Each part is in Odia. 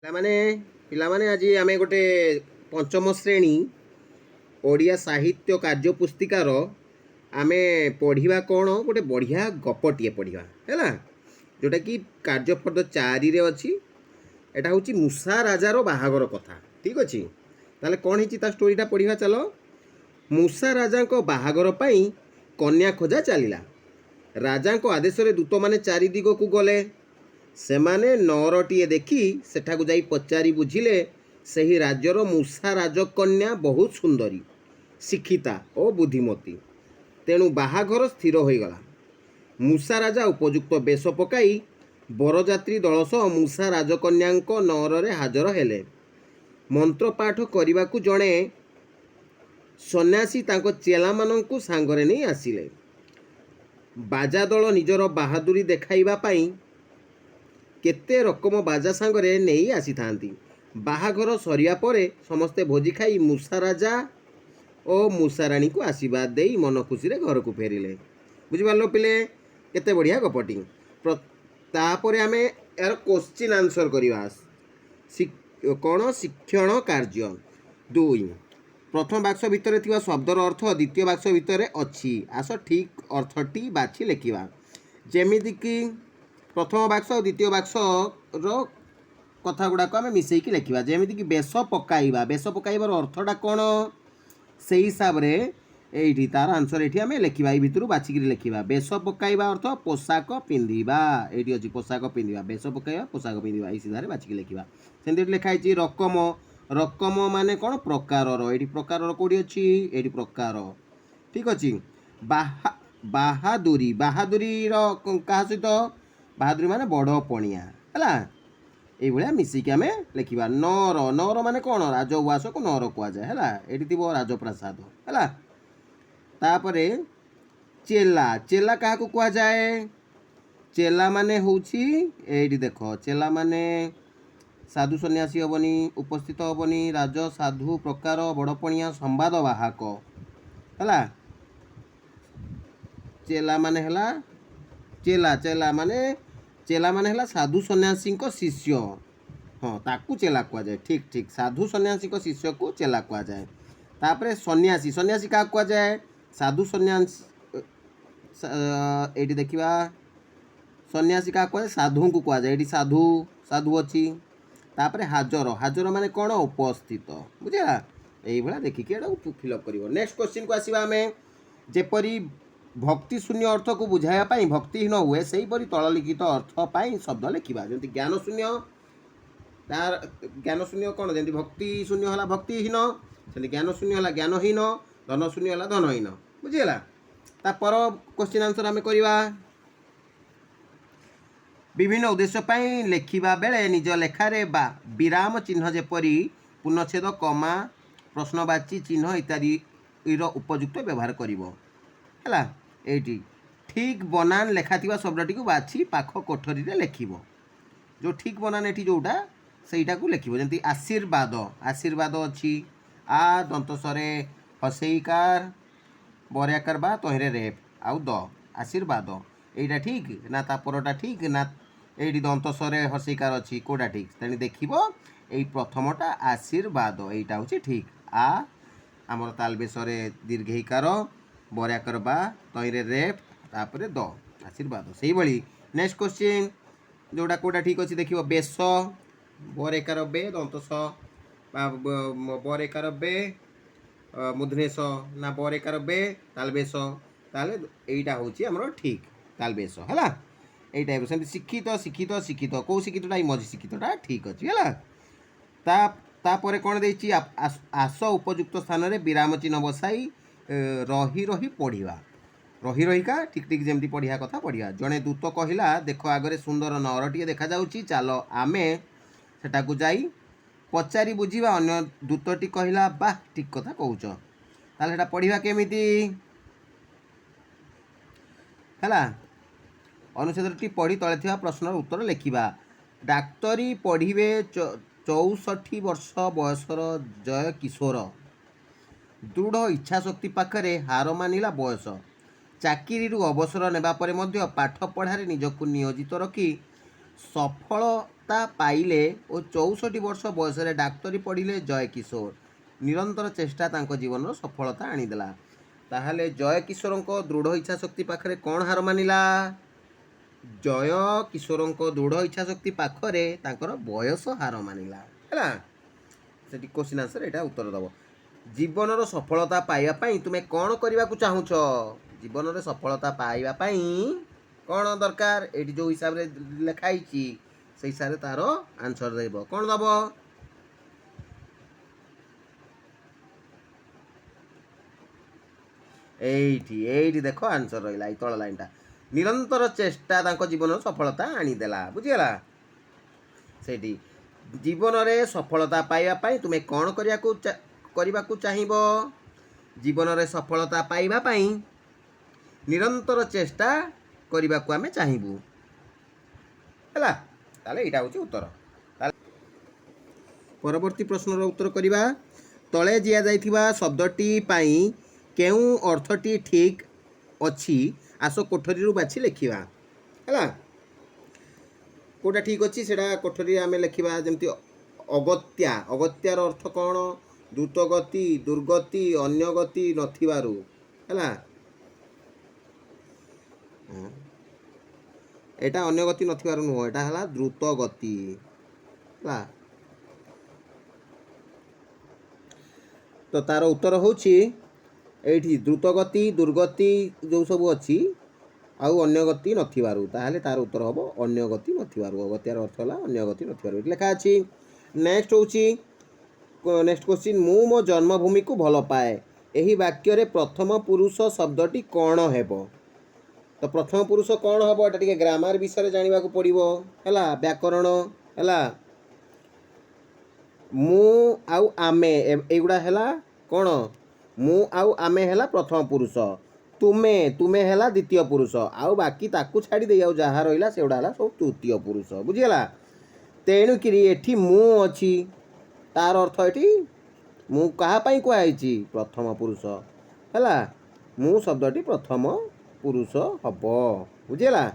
ପିଲାମାନେ ପିଲାମାନେ ଆଜି ଆମେ ଗୋଟେ ପଞ୍ଚମ ଶ୍ରେଣୀ ଓଡ଼ିଆ ସାହିତ୍ୟ କାର୍ଯ୍ୟ ପୁସ୍ତିକାର ଆମେ ପଢ଼ିବା କ'ଣ ଗୋଟେ ବଢ଼ିଆ ଗପଟିଏ ପଢ଼ିବା ହେଲା, ଯେଉଁଟାକି କାର୍ଯ୍ୟପଦ 4ରେ ଅଛି। ଏଇଟା ହେଉଛି ମୂଷା ରାଜାର ବାହାଘର କଥା। ଠିକ୍ ଅଛି, ତାହେଲେ କ'ଣ ହେଇଛି ତା ଷ୍ଟୋରିଟା ପଢ଼ିବା ଚାଲ। ମୂଷା ରାଜାଙ୍କ ବାହାଘର ପାଇଁ କନ୍ୟା ଖୋଜା ଚାଲିଲା। ରାଜାଙ୍କ ଆଦେଶରେ ଦୂତମାନେ ଚାରିଦିଗକୁ ଗଲେ। ସେମାନେ ନଅରଟିଏ ଦେଖି ସେଠାକୁ ଯାଇ ପଚାରି ବୁଝିଲେ ସେହି ରାଜ୍ୟର ମୂଷା ରାଜକନ୍ୟା ବହୁତ ସୁନ୍ଦରୀ, ଶିକ୍ଷିତା ଓ ବୁଦ୍ଧିମତୀ। ତେଣୁ ବାହାଘର ସ୍ଥିର ହୋଇଗଲା। ମୂଷା ରାଜା ଉପଯୁକ୍ତ ବେଶ ପକାଇ ବରଯାତ୍ରୀ ଦଳ ସହ ମୂଷା ରାଜକନ୍ୟାଙ୍କ ନଅରରେ ହାଜର ହେଲେ। ମନ୍ତ୍ରପାଠ କରିବାକୁ ଜଣେ ସନ୍ନ୍ୟାସୀ ତାଙ୍କ ଚେଲାମାନଙ୍କୁ ସାଙ୍ଗରେ ନେଇ ଆସିଲେ। ବାଜା ଦଳ ନିଜର ବାହାଦୁରୀ ଦେଖାଇବା ପାଇଁ କେତେ ରକମ ବାଜା ସାଙ୍ଗରେ ନେଇ ଆସିଥାନ୍ତି। ବାହାଘର ସରିବା ପରେ ସମସ୍ତେ ଭୋଜି ଖାଇ ମୂଷା ରାଜା ଓ ମୂଷାରାଣୀକୁ ଆଶୀର୍ବାଦ ଦେଇ ମନ ଖୁସିରେ ଘରକୁ ଫେରିଲେ। ବୁଝିପାରିଲ ପିଲେ, କେତେ ବଢ଼ିଆ ଗପଟି। ତାପରେ ଆମେ ଏହାର କୋଶ୍ଚିନ୍ ଆନ୍ସର କରିବା। କ'ଣ ଶିକ୍ଷଣ କାର୍ଯ୍ୟ 2। ପ୍ରଥମ ବାକ୍ସ ଭିତରେ ଥିବା ଶବ୍ଦର ଅର୍ଥ ଦ୍ୱିତୀୟ ବାକ୍ସ ଭିତରେ ଅଛି। ଆସ ଠିକ୍ ଅର୍ଥଟି ବାଛି ଲେଖିବା। ଯେମିତିକି ପ୍ରଥମ ବାକ୍ସ ଆଉ ଦ୍ୱିତୀୟ ବାକ୍ସର କଥା ଗୁଡ଼ାକ ଆମେ ମିଶାଇକି ଲେଖିବା। ଯେମିତିକି ବେଶ ପକାଇବା, ବେଶ ପକାଇବାର ଅର୍ଥଟା କ'ଣ, ସେଇ ହିସାବରେ ଏଇଠି ତା'ର ଆନ୍ସର ଏଇଠି ଆମେ ଲେଖିବା। ଏଇ ଭିତରୁ ବାଛିକିରି ଲେଖିବା। ବେଶ ପକାଇବା ଅର୍ଥ ପୋଷାକ ପିନ୍ଧିବା। ଏଇଠି ଅଛି ପୋଷାକ ପିନ୍ଧିବା, ବେଶ ପକାଇବା ପୋଷାକ ପିନ୍ଧିବା, ଏଇ ସିଧାରେ ବାଛିକି ଲେଖିବା। ସେମିତି ଏଠି ଲେଖା ହେଇଛି ରକମ। ରକମ ମାନେ କ'ଣ, ପ୍ରକାରର। ଏଇଠି ପ୍ରକାରର କେଉଁଠି ଅଛି, ଏଇଠି ପ୍ରକାର। ଠିକ୍ ଅଛି। ବାହାଦୁରୀ, ବାହାଦୁରୀର କାହା ସହିତ, ବାହାଦୁରୀ ମାନେ ବଡ଼ ପଣିଆ ହେଲା। এইভাবে মিশিকি আমি লেখিবা। নর, নর মানে কোণ, রাজউয়াসକୁ নର କୁହାଯାଏ ହେଲା। ଏଠି ଥିବ ରାଜପ୍ରାସାଦ ହେଲା। ତାପରେ ଚେଲା, ଚେଲା କାହାକୁ କୁହାଯାଏ, ଚେଲା ମାନେ ହେଉଛି ଏଇଠି ଦେଖ, ଚେଲା ମାନେ ସାଧୁ ସନ୍ନ୍ୟାସୀ ହେବନି, ଉପସ୍ଥିତ ହେବନି, ରାଜ ସାଧୁ ପ୍ରକାର ବଡ଼ପଣିଆ ସମ୍ବାଦ ବାହକ ହେଲା। ଚେଲା ମାନେ ହେଲା ଚେଲା, ଚେଲା ମାନେ ହେଲା ସାଧୁ ସନ୍ନ୍ୟାସୀଙ୍କ ଶିଷ୍ୟ। ହଁ, ତାକୁ ଚେଲା କୁହାଯାଏ। ଠିକ୍ ଠିକ୍, ସାଧୁ ସନ୍ନ୍ୟାସୀଙ୍କ ଶିଷ୍ୟକୁ ଚେଲା କୁହାଯାଏ। ତାପରେ ସନ୍ନ୍ୟାସୀ, ସନ୍ନ୍ୟାସୀ କାହାକୁ କୁହାଯାଏ, ସାଧୁ ସନ୍ନ୍ୟାସୀ। ଏଇଠି ଦେଖିବା, ସନ୍ନ୍ୟାସୀ କାହାକୁ କୁହାଯାଏ, ସାଧୁଙ୍କୁ କୁହାଯାଏ। ଏଇଠି ସାଧୁ, ସାଧୁ ଅଛି। ତାପରେ ହାଜର, ହାଜର ମାନେ କ'ଣ, ଉପସ୍ଥିତ। ବୁଝିଲା, এইଭଳିଆ ଦେଖିକି ଏଟାକୁ ଫିଲ୍ଅପ୍ କରିବ। ନେକ୍ସଟ କ୍ୱେଶ୍ଚିନ୍କୁ ଆସିବା ଆମେ। ଯେପରି ଭକ୍ତି ଶୂନ୍ୟ ଅର୍ଥକୁ ବୁଝାଇବା ପାଇଁ ଭକ୍ତିହୀନ ହୁଏ, ସେହିପରି ତଳଲିଖିତ ଅର୍ଥ ପାଇଁ ଶବ୍ଦ ଲେଖିବା। ଯେମିତି ଜ୍ଞାନ ଶୂନ୍ୟ, ତାର ଜ୍ଞାନ ଶୂନ୍ୟ କ'ଣ, ଯେମିତି ଭକ୍ତି ଶୂନ୍ୟ ହେଲା ଭକ୍ତିହୀନ, ସେମିତି ଜ୍ଞାନ ଶୂନ୍ୟ ହେଲା ଜ୍ଞାନହୀନ, ଧନ ଶୂନ୍ୟ ହେଲା ଧନହୀନ। ବୁଝିଗଲା। ତାପର କ୍ୱେଶ୍ଚିନ୍ ଆନ୍ସର ଆମେ କରିବା। ବିଭିନ୍ନ ଉଦ୍ଦେଶ୍ୟ ପାଇଁ ଲେଖିବା ବେଳେ ନିଜ ଲେଖାରେ ବା ବିରାମ ଚିହ୍ନ ଯେପରି ପୂର୍ଣ୍ଣଚ୍ଛେଦ, କମା, ପ୍ରଶ୍ନବାଚୀ ଚିହ୍ନ ଇତ୍ୟାଦିର ଉପଯୁକ୍ତ ବ୍ୟବହାର କରିବ ହେଲା। ଏଇଠି ଠିକ୍ ବନାନ ଲେଖାଥିବା ଶବ୍ଦଟିକୁ ବାଛି ପାଖ କୋଠରୀରେ ଲେଖିବ। ଯେଉଁ ଠିକ୍ ବନାନ ଏଠି ଯେଉଁଟା, ସେଇଟାକୁ ଲେଖିବ। ଯେମିତି ଆଶୀର୍ବାଦ, ଆଶୀର୍ବାଦ ଅଛି, ଆ ଦନ୍ତସ୍ୱରେ ହସେଇକାର, ବରେଆକାର ବା ତହିଁରେ ରେଫ୍, ଆଉ ଦ, ଆଶୀର୍ବାଦ। ଏଇଟା ଠିକ୍ ନା ତା ପରଟା ଠିକ୍ ନା, ଏଇଠି ଦନ୍ତସ୍ୱରେ ହସେଇକାର ଅଛି, କେଉଁଟା ଠିକ୍, ତେଣୁ ଦେଖିବ ଏଇ ପ୍ରଥମଟା ଆଶୀର୍ବାଦ, ଏଇଟା ହେଉଛି ଠିକ୍। ଆ ଆମର ତାଲବେଶରେ ଦୀର୍ଘଇକାର, ବରେଆକାର ବା ତହିଁରେ ରେଫ୍, ତାପରେ ଦ, ଆଶୀର୍ବାଦ। ସେଇଭଳି ନେକ୍ସଟ କ୍ୱେଶ୍ଚିନ୍, ଯେଉଁଟା କେଉଁଟା ଠିକ୍ ଅଛି ଦେଖିବ। ବେଶ, ବରେକାର ବେ, ଦନ୍ତସ ବା ବରେକାର ବେ, ମୁଧନେଶ ନା ବରେକାର ବେ, ତାଲବେଶ, ତାହେଲେ এইটা ହେଉଛି ଆମର ଠିକ୍, ତାଲବେଶ ହେଲା। এইটা ହେବ। ସେମିତି ଶିକ୍ଷିତ, ଶିକ୍ଷିତ, ଶିକ୍ଷିତ, କେଉଁ ଶିକ୍ଷିତଟା, ଏଇ ମଝି ଶିକ୍ଷିତଟା ଠିକ୍ ଅଛି ହେଲା। ତାପରେ କ'ଣ ଦେଇଛି, ଆସ ଉପଯୁକ୍ତ ସ୍ଥାନରେ ବିରାମ ଚିହ୍ନ ବସାଇ ରହି ରହି ପଢ଼ିବା। ରହି ରହିକା ଠିକ୍ ଠିକ୍ ଯେମିତି ପଢ଼ିବା କଥା ପଢ଼ିବା। ଜଣେ ଦୂତ କହିଲା, ଦେଖ ଆଗରେ ସୁନ୍ଦର ନଅରଟିଏ ଦେଖାଯାଉଛି, ଚାଲ ଆମେ ସେଟାକୁ ଯାଇ ପଚାରି ବୁଝିବା। ଅନ୍ୟ ଦୂତଟି କହିଲା, ବାଃ, ଠିକ୍ କଥା କହୁଛ। ତାହେଲେ ସେଟା ପଢ଼ିବା କେମିତି ହେଲା। ଅନୁଚ୍ଛେଦଟି ପଢ଼ି ତଳେ ଥିବା ପ୍ରଶ୍ନର ଉତ୍ତର ଲେଖିବା। ଡାକ୍ତରୀ ପଢ଼ିବେ 64 ବର୍ଷ ବୟସର ଜୟ କିଶୋର। ଦୃଢ଼ ଇଚ୍ଛାଶକ୍ତି ପାଖରେ ହାର ମାନିଲା ବୟସ। ଚାକିରିରୁ ଅବସର ନେବା ପରେ ମଧ୍ୟ ପାଠ ପଢ଼ାରେ ନିଜକୁ ନିୟୋଜିତ ରଖି ସଫଳ ସଫଳତା ପାଇଲେ ଓ 64 ବର୍ଷ ବୟସରେ ଡାକ୍ତରୀ ପଢ଼ିଲେ ଜୟ କିଶୋର। ନିରନ୍ତର ଚେଷ୍ଟା ତାଙ୍କ ଜୀବନର ସଫଳତା ଆଣିଦେଲା। ତାହେଲେ ଜୟ କିଶୋରଙ୍କ ଦୃଢ଼ ଇଚ୍ଛାଶକ୍ତି ପାଖରେ କ'ଣ ହାର ମାନିଲା? ଜୟ କିଶୋରଙ୍କ ଦୃଢ଼ ଇଚ୍ଛାଶକ୍ତି ପାଖରେ ତାଙ୍କର ବୟସ ହାର ମାନିଲା। ହେଲା, ସେଠି କ୍ୱେଶ୍ଚିନ୍ ଆନ୍ସର୍ ଏଇଟା ଉତ୍ତର ଦେବ। ଜୀବନର ସଫଳତା ପାଇବା ପାଇଁ ତୁମେ କ'ଣ କରିବାକୁ ଚାହୁଁଛ? ଜୀବନରେ ସଫଳତା ପାଇବା ପାଇଁ କ'ଣ ଦରକାର? ଏଇଠି ଯେଉଁ ହିସାବରେ ଲେଖା ହେଇଛି ସେଇ ହିସାବରେ ତାର ଆନ୍ସର୍ ଦେବ। କ'ଣ ଦେବ? ଏଇଠି ଦେଖ ଆନ୍ସର୍ ରହିଲା ଏଇ ତଳ ଲାଇନ୍ଟା। ନିରନ୍ତର ଚେଷ୍ଟା ତାଙ୍କ ଜୀବନର ସଫଳତା ଆଣିଦେଲା। ବୁଝିଗଲା? ସେଇଠି ଜୀବନରେ ସଫଳତା ପାଇବା ପାଇଁ ତୁମେ କ'ଣ କରିବାକୁ ଚାହିଁବ? ଜୀବନରେ ସଫଳତା ପାଇବା ପାଇଁ ନିରନ୍ତର ଚେଷ୍ଟା କରିବାକୁ ଆମେ ଚାହିଁବୁ। ହେଲା, ତାହେଲେ ଏଇଟା ହେଉଛି ଉତ୍ତର। ପରବର୍ତ୍ତୀ ପ୍ରଶ୍ନର ଉତ୍ତର କରିବା। ତଳେ ଦିଆଯାଇଥିବା ଶବ୍ଦଟି ପାଇଁ କେଉଁ ଅର୍ଥଟି ଠିକ୍ ଅଛି? ଆସ କୋଠରୀରୁ ବାଛି ଲେଖିବା। ହେଲା, କେଉଁଟା ଠିକ୍ ଅଛି ସେଇଟା କୋଠରୀରେ ଆମେ ଲେଖିବା। ଯେମିତି ଅଗତ୍ୟା, ଅଗତ୍ୟାର ଅର୍ଥ କ'ଣ? ଦ୍ରୁତ ଗତି, ଦୁର୍ଗତି, ଅନ୍ୟ ଗତି ନଥିବାରୁ। ହେଲା, ଏଇଟା ଅନ୍ୟ ଗତି ନଥିବାରୁ ନୁହଁ, ଏଇଟା ହେଲା ଦ୍ରୁତ ଗତି। ହେଲା, ତ ତାର ଉତ୍ତର ହେଉଛି ଏଇଠି ଦ୍ରୁତ ଗତି, ଦୁର୍ଗତି ଯେଉଁ ସବୁ ଅଛି ଆଉ ଅନ୍ୟ ଗତି ନଥିବାରୁ। ତାହେଲେ ତାର ଉତ୍ତର ହେବ ଅନ୍ୟ ଗତି ନଥିବାରୁ। ଅଗତ୍ୟାର ଅର୍ଥ ହେଲା ଅନ୍ୟ ଗତି ନଥିବାରୁ। ଏଠି ଲେଖା ଅଛି। ନେକ୍ସଟ ହେଉଛି ନେକ୍ସଟ କ୍ୱେଶ୍ଚିନ୍। ମୁଁ ମୋ ଜନ୍ମଭୂମିକୁ ଭଲ ପାଏ। ଏହି ବାକ୍ୟରେ ପ୍ରଥମ ପୁରୁଷ ଶବ୍ଦଟି କ'ଣ ହେବ? ତ ପ୍ରଥମ ପୁରୁଷ କ'ଣ ହେବ? ଏଇଟା ଟିକେ ଗ୍ରାମାର ବିଷୟରେ ଜାଣିବାକୁ ପଡ଼ିବ। ହେଲା, ବ୍ୟାକରଣ। ହେଲା, ମୁଁ ଆଉ ଆମେ ଏଇଗୁଡ଼ା ହେଲା କ'ଣ? ମୁଁ ଆଉ ଆମେ ହେଲା ପ୍ରଥମ ପୁରୁଷ, ତୁମେ ହେଲା ଦ୍ୱିତୀୟ ପୁରୁଷ, ଆଉ ବାକି ତାକୁ ଛାଡ଼ି ଦେଇ ଆଉ ଯାହା ରହିଲା ସେଗୁଡ଼ା ହେଲା ସବୁ ତୃତୀୟ ପୁରୁଷ। ବୁଝିଗଲା? ତେଣୁକରି ଏଠି ମୁଁ ଅଛି, ତାର ଅର୍ଥ ଏଠି ମୁଁ କାହା ପାଇଁ କୁହାହେଇଛି? ପ୍ରଥମ ପୁରୁଷ। ହେଲା, ମୁଁ ଶବ୍ଦଟି ପ୍ରଥମ ପୁରୁଷ ହେବ। ବୁଝିଗଲା?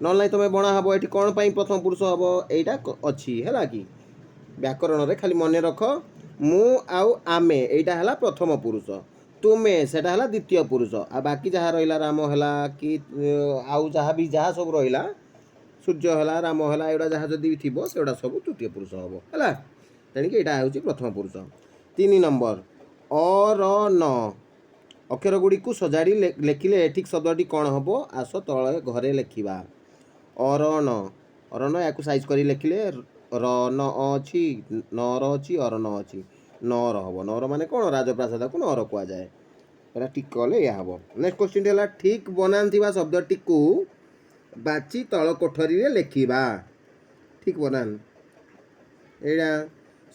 ନହେଲେ ନାହିଁ ତୁମେ ବଣା ହେବ। ଏଠି କ'ଣ ପାଇଁ ପ୍ରଥମ ପୁରୁଷ ହେବ? ଏଇଟା ଅଛି। ହେଲା କି ବ୍ୟାକରଣରେ ଖାଲି ମନେ ରଖ। ମୁଁ ଆଉ ଆମେ ଏଇଟା ହେଲା ପ୍ରଥମ ପୁରୁଷ, ତୁମେ ସେଟା ହେଲା ଦ୍ୱିତୀୟ ପୁରୁଷ, ଆଉ ବାକି ଯାହା ରହିଲା ରାମ ହେଲା କି ଆଉ ଯାହା ସବୁ ରହିଲା, ସୂର୍ଯ୍ୟ ହେଲା, ରାମ ହେଲା, ଏଗୁଡ଼ା ଯାହା ଯଦି ଥିବ ସେଗୁଡ଼ା ସବୁ ତୃତୀୟ ପୁରୁଷ ହେବ। ହେଲା, ତେଣିକି ଏଇଟା ହେଉଛି ପ୍ରଥମ ପୁରୁଷ। 3 ନମ୍ବର ଅରନ ଅକ୍ଷର ଗୁଡ଼ିକୁ ସଜାଡ଼ି ଲେଖିଲେ ଠିକ୍ ଶବ୍ଦଟି କ'ଣ ହେବ? ଆସ ତଳେ ଘରେ ଲେଖିବା। ଅରନ, ଅରନ ୟାକୁ ସାଇଜ୍ କରି ଲେଖିଲେ ରନ ଅଛି, ନର ଅଛି, ଅରନ ଅଛି, ନର ହେବ। ନର ମାନେ କ'ଣ? ରାଜପ୍ରାସାଦକୁ ନର କୁହାଯାଏ। ଏଇଟା ଠିକ୍ କଲେ ଏହା ହେବ। ନେକ୍ସଟ କ୍ୱେଶ୍ଚିନ୍ ହେଲା ଠିକ୍ ବନାନ ଥିବା ଶବ୍ଦଟିକୁ ବାଛି ତଳ କୋଠରୀରେ ଲେଖିବା। ଠିକ୍ ବନାନ। ଏଇଟା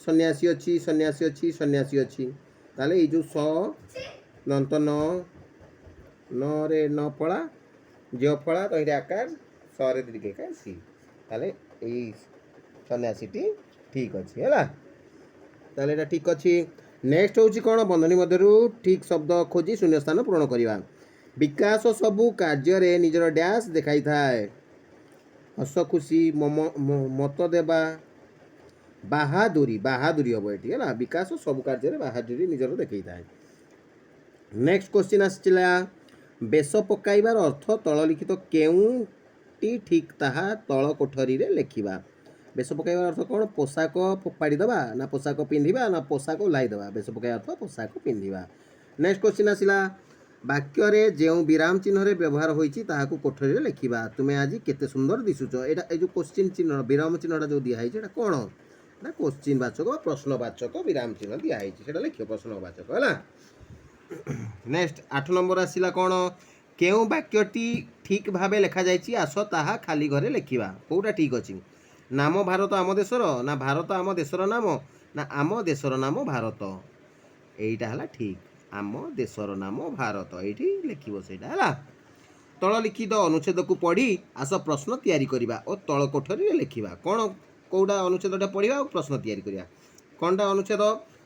ସନ୍ନ୍ୟାସୀ ଅଛି, ସନ୍ନ୍ୟାସୀ ଅଛି, ସନ୍ନ୍ୟାସୀ ଅଛି। ତାହେଲେ ଏଇ ଯେଉଁ ଦନ୍ତ ନରେ ନ ଫଳା, ଝିଅ ଫଳା, ତହିଁରେ ଆକାର, ସରେ ଦୀର୍ଘିକାର ସି। ତାହେଲେ ଏଇ ସନ୍ନ୍ୟାସୀଟି ଠିକ୍ ଅଛି। ହେଲା, ତାହେଲେ ଏଇଟା ଠିକ୍ ଅଛି। ନେକ୍ସଟ ହେଉଛି କ'ଣ? ବନ୍ଧନୀ ମଧ୍ୟରୁ ଠିକ୍ ଶବ୍ଦ ଖୋଜି ଶୂନ୍ୟସ୍ଥାନ ପୂରଣ କରିବା। ବିକାଶ ସବୁ କାର୍ଯ୍ୟରେ ନିଜର ଡ୍ୟାସ୍ ଦେଖାଇଥାଏ। ହସ ଖୁସି, ମତ ଦେବା, ବାହାଦୁରୀ, ବାହାଦୁରୀ ହେବ ଏଠି। ହେଲା, ବିକାଶ ସବୁ କାର୍ଯ୍ୟରେ ବାହାଦୁରୀ ନିଜର ଦେଖାଇଥାଏ। ନେକ୍ସଟ କ୍ୱେଶ୍ଚିନ୍ ଆସିଥିଲା ବେଶ ପକାଇବାର ଅର୍ଥ ତଳ ଲିଖିତ କେଉଁଟି ଠିକ୍ ତାହା ତଳ କୋଠରୀରେ ଲେଖିବା। ବେଶ ପକାଇବାର ଅର୍ଥ କ'ଣ? ପୋଷାକ ଫୋପାଡ଼ି ଦେବା, ନା ପୋଷାକ ପିନ୍ଧିବା, ନା ପୋଷାକ ଓହ୍ଲାଇ ଦେବା। ବେଶ ପକାଇବା ଅର୍ଥ ପୋଷାକ ପିନ୍ଧିବା। ନେକ୍ସଟ କ୍ୱେଶ୍ଚିନ୍ ଆସିଲା ବାକ୍ୟରେ ଯେଉଁ ବିରାମ ଚିହ୍ନରେ ବ୍ୟବହାର ହୋଇଛି ତାହାକୁ କୋଠରୀରେ ଲେଖିବା। ତୁମେ ଆଜି କେତେ ସୁନ୍ଦର ଦିଶୁଛ। ଏଇଟା ଏଇ ଯେଉଁ କ୍ୱେଶ୍ଚିନ୍ ଚିହ୍ନ, ବିରାମ ଚିହ୍ନଟା ଯେଉଁ ଦିଆହେଇଛି ଏଇଟା କ'ଣ? ନା କ୍ୱେଶ୍ଚିନ୍ ବାଚକ ବା ପ୍ରଶ୍ନବାଚକ ବିରାମ ଚିହ୍ନ ଦିଆହେଇଛି, ସେଇଟା ଲେଖିବ ପ୍ରଶ୍ନବାଚକ। ହେଲା, ନେକ୍ସଟ 8 ନମ୍ବର ଆସିଲା କ'ଣ? କେଉଁ ବାକ୍ୟଟି ଠିକ୍ ଭାବେ ଲେଖାଯାଇଛି? ଆସ ତାହା ଖାଲି ଘରେ ଲେଖିବା। କେଉଁଟା ଠିକ୍ ଅଛି? ନାମ ଭାରତ ଆମ ଦେଶର, ନା ଭାରତ ଆମ ଦେଶର ନାମ, ନା ଆମ ଦେଶର ନାମ ଭାରତ। এইটা ହେଲା ଠିକ୍। ଆମ ଦେଶର ନାମ ଭାରତ, ଏଇଠି ଲେଖିବ ସେଇଟା। ହେଲା, ତଳ ଲିଖିତ ଅନୁଚ୍ଛେଦକୁ ପଢ଼ି ଆସ ପ୍ରଶ୍ନ ତିଆରି କରିବା ଓ ତଳ କୋଠରୀରେ ଲେଖିବା। କ'ଣ କେଉଁଟା ଅନୁଚ୍ଛେଦଟା ପଢ଼ିବା ଆଉ ପ୍ରଶ୍ନ ତିଆରି କରିବା। କ'ଣଟା ଅନୁଚ୍ଛେଦ?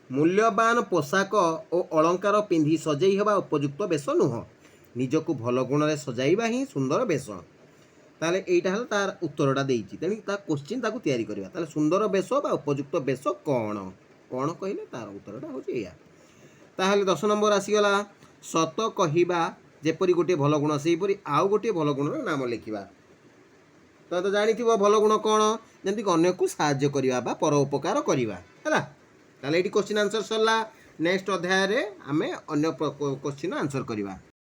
ମୂଲ୍ୟବାନ ପୋଷାକ ଓ ଅଳଙ୍କାର ପିନ୍ଧି ସଜେଇ ହେବା ଉପଯୁକ୍ତ ବେଶ ନୁହଁ। ନିଜକୁ ଭଲ ଗୁଣରେ ସଜାଇବା ହିଁ ସୁନ୍ଦର ବେଶ। ताले एटा हल तार उत्तरटा देइछि तेणु ता क्वेश्चन ताकू तैयारी करबा ताले सुंदर बेश बा उपयुक्त बेश कौन कौन कहले तार उत्तरटा होछि एया ताहले 10 नंबर आसीगला सत कहिबा जेपरी गोटे भल गुण सेहीपरि आउ गोटे भल गुणर नाम लिखिबा तो जानिथिबो भल गुण कौन जेमति अन्य को साहाय्य करिबा बा परोपकार करिबा हैला ताले एटी क्वेश्चन आंसर सरला नेक्स्ट अध्याय रे आमे अन्य क्वेश्चन आंसर करिबा।